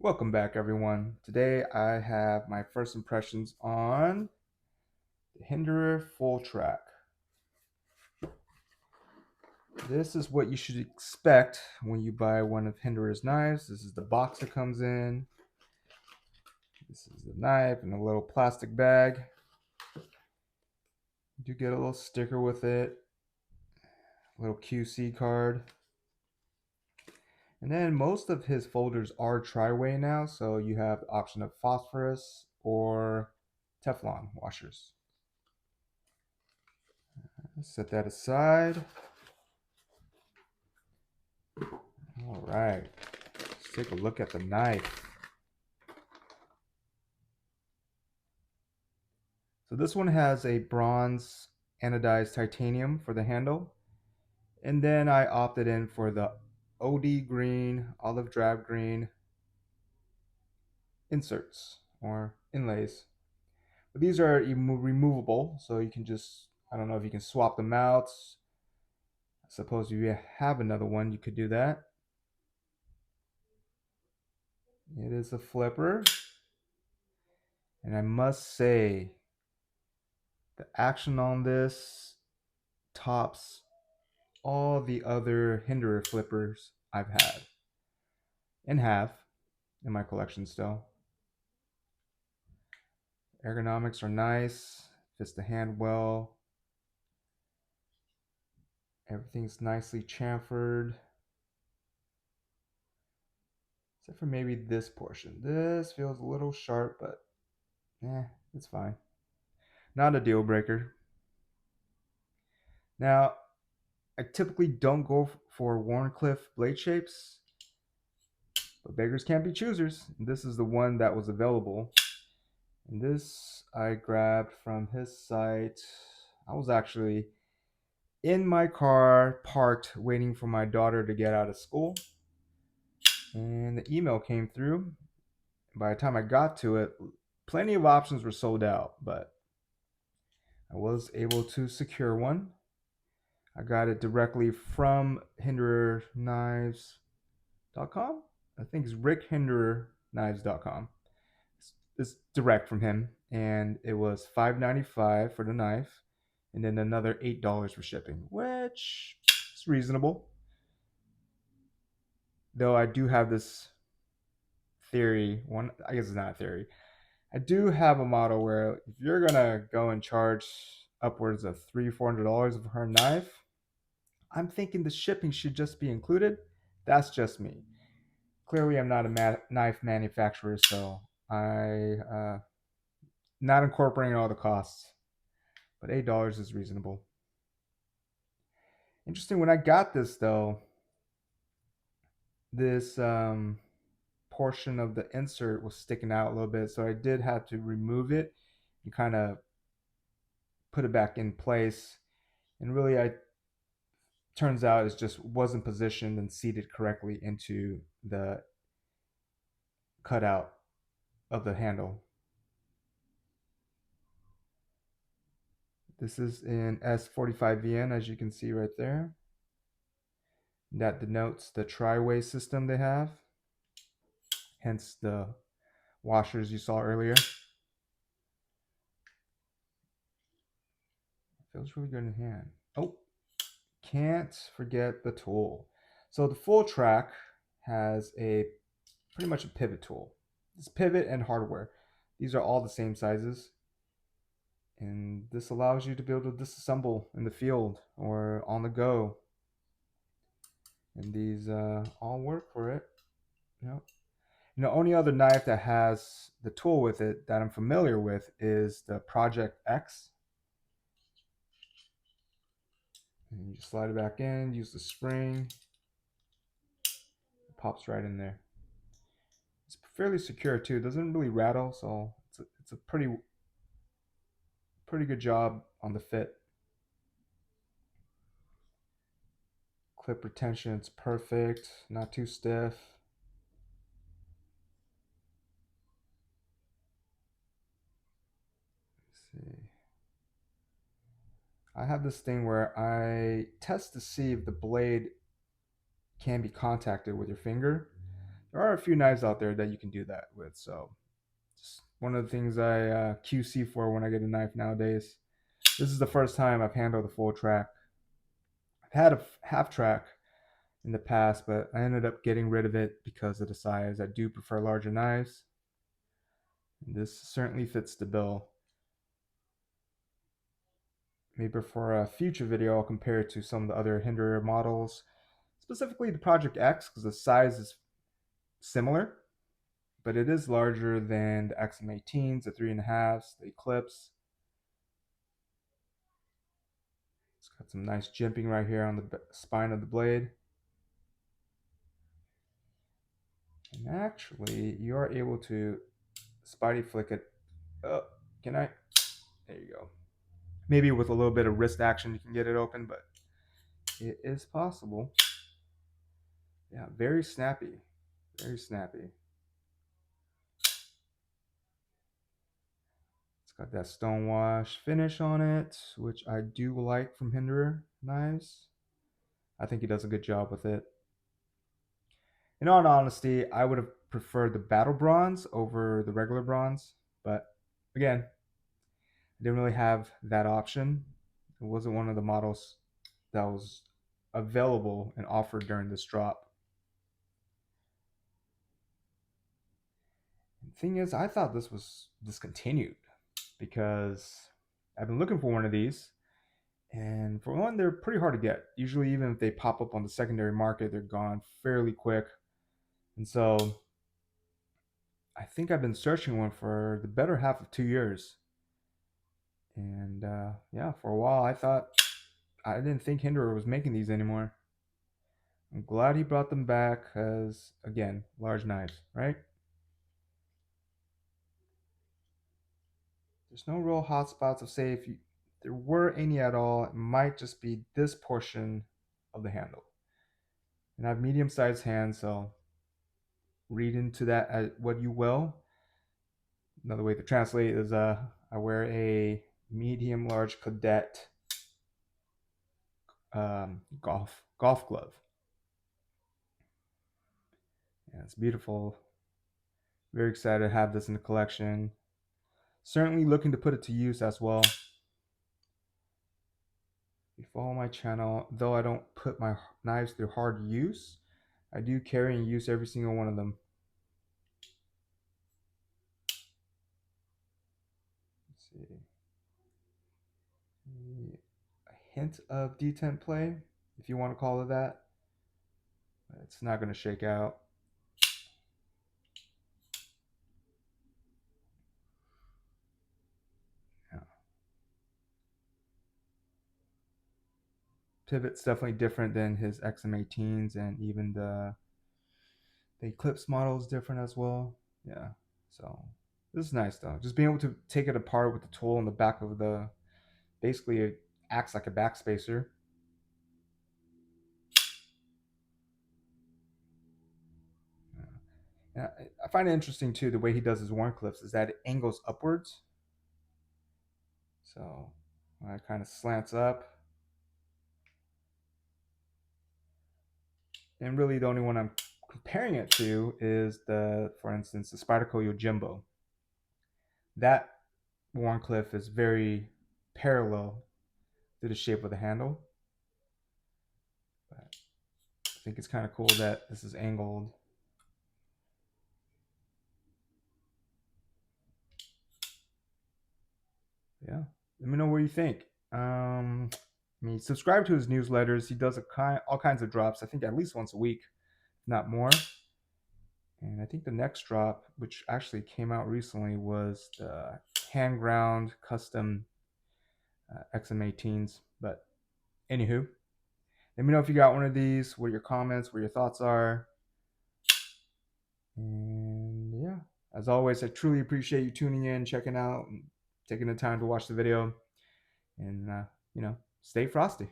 Welcome back, everyone. Today I have my first impressions on the Hinderer Fulltrack. This is what you should expect when you buy one of Hinderer's knives. This is the box it comes in. This is the knife in a little plastic bag. You do get a little sticker with it, a little QC card. And then most of his folders are tri-way now, so you have the option of phosphorus or Teflon washers. Set that aside. All right, let's take a look at the knife. So this one has a bronze anodized titanium for the handle. And then I opted in for the OD green, olive drab green inserts or inlays. But these are removable, so you can just, I don't know if you can swap them out. I suppose if you have another one, you could do that. It is a flipper. And I must say, the action on this tops all the other Hinderer flippers I've had and have in my collection still. Ergonomics are nice, fits the hand well. Everything's nicely chamfered. Except for maybe this portion. This feels a little sharp, but it's fine. Not a deal breaker. Now, I typically don't go for Wharncliffe blade shapes, but beggars can't be choosers. And this is the one that was available. And this I grabbed from his site. I was actually in my car, parked, waiting for my daughter to get out of school. And the email came through. By the time I got to it, plenty of options were sold out, but I was able to secure one. I got it directly from hindererknives.com. I think it's Rick Hinderer It's direct from him, and it was $5.95 for the knife, and then another $8 for shipping, which is reasonable. Though I do have this theory. I guess it's not a theory. I do have a model where if you're gonna go and charge upwards of $300-$400 for a knife, I'm thinking the shipping should just be included. That's just me. Clearly, I'm not a knife manufacturer, so I not incorporating all the costs. But $8 is reasonable. Interesting. When I got this though, this portion of the insert was sticking out a little bit, so I did have to remove it and kind of put it back in place. And really, I turns out it just wasn't positioned and seated correctly into the cutout of the handle. This is in S45VN, as you can see right there. That denotes the tri-way system they have, hence the washers you saw earlier. Feels really good in hand. Oh, can't forget the tool. So the Fulltrack has a pretty much a pivot tool. This pivot and hardware. These are all the same sizes. And this allows you to be able to disassemble in the field or on the go. And these all work for it. Yep. The only other knife that has the tool with it that I'm familiar with is the Project X. And you slide it back in, use the spring. It pops right in there. It's fairly secure too. It doesn't really rattle, so it's a pretty good job on the fit. Clip retention, it's perfect, not too stiff. Let's see. I have this thing where I test to see if the blade can be contacted with your finger. there are a few knives out there that you can do that with. So just one of the things I QC for when I get a knife nowadays. This is the first time I've handled a full track. I've had a half track in the past, but I ended up getting rid of it because of the size. I do prefer larger knives. And this certainly fits the bill. Maybe for a future video, I'll compare it to some of the other Hinderer models, specifically the Project X, because the size is similar, but it is larger than the XM18s, the 3.5s, the Eclipse. It's got some nice jimping right here on the spine of the blade. And actually, you are able to spidey flick it. Oh, can I? There you go. Maybe with a little bit of wrist action, you can get it open, but it is possible. Yeah, very snappy. Very snappy. It's got that Stonewashed finish on it, which I do like from Hinderer knives. I think he does a good job with it. In all honesty, I would have preferred the battle bronze over the regular bronze, but again, I didn't really have that option. It wasn't one of the models that was available and offered during this drop. The thing is, I thought this was discontinued because I've been looking for one of these, and for one, they're pretty hard to get. Usually, even if they pop up on the secondary market, they're gone fairly quick. And so I think I've been searching one for the better half of 2 years. And yeah, for a while I didn't think Hinderer was making these anymore. I'm glad he brought them back because, again, large knives, right? There's no real hot spots of say if there were any at all, it might just be this portion of the handle. And I have medium-sized hands, so read into that as what you will. Another way to translate is I wear a medium large cadet golf glove. Yeah, it's beautiful. Very excited to have this in the collection. Certainly looking to put it to use as well. If you follow my channel, though I don't put my knives through hard use, I do carry and use every single one of them. Let's see. A hint of detent play, if you want to call it that. It's not going to shake out. Yeah. Pivot's definitely different than his XM18s, and even the Eclipse model is different as well. Yeah. So this is nice though. Just being able to take it apart with the tool in the back of the, basically it acts like a backspacer. Yeah. I find it interesting too, the way he does his wharncliffes is that it angles upwards. So it kind of slants up. And really the only one I'm comparing it to is for instance, the Spyderco Yojimbo. That wharncliffe is very parallel to the shape of the handle. But I think it's kind of cool that this is angled. Yeah, let me know what you think. Subscribe to his newsletters. He does all kinds of drops. I think at least once a week, not more. And I think the next drop, which actually came out recently, was the hand ground custom XM18s. But anywho, let me know if you got one of these, what your comments, what your thoughts are. And yeah, as always, I truly appreciate you tuning in, checking out, and taking the time to watch the video. And, stay frosty.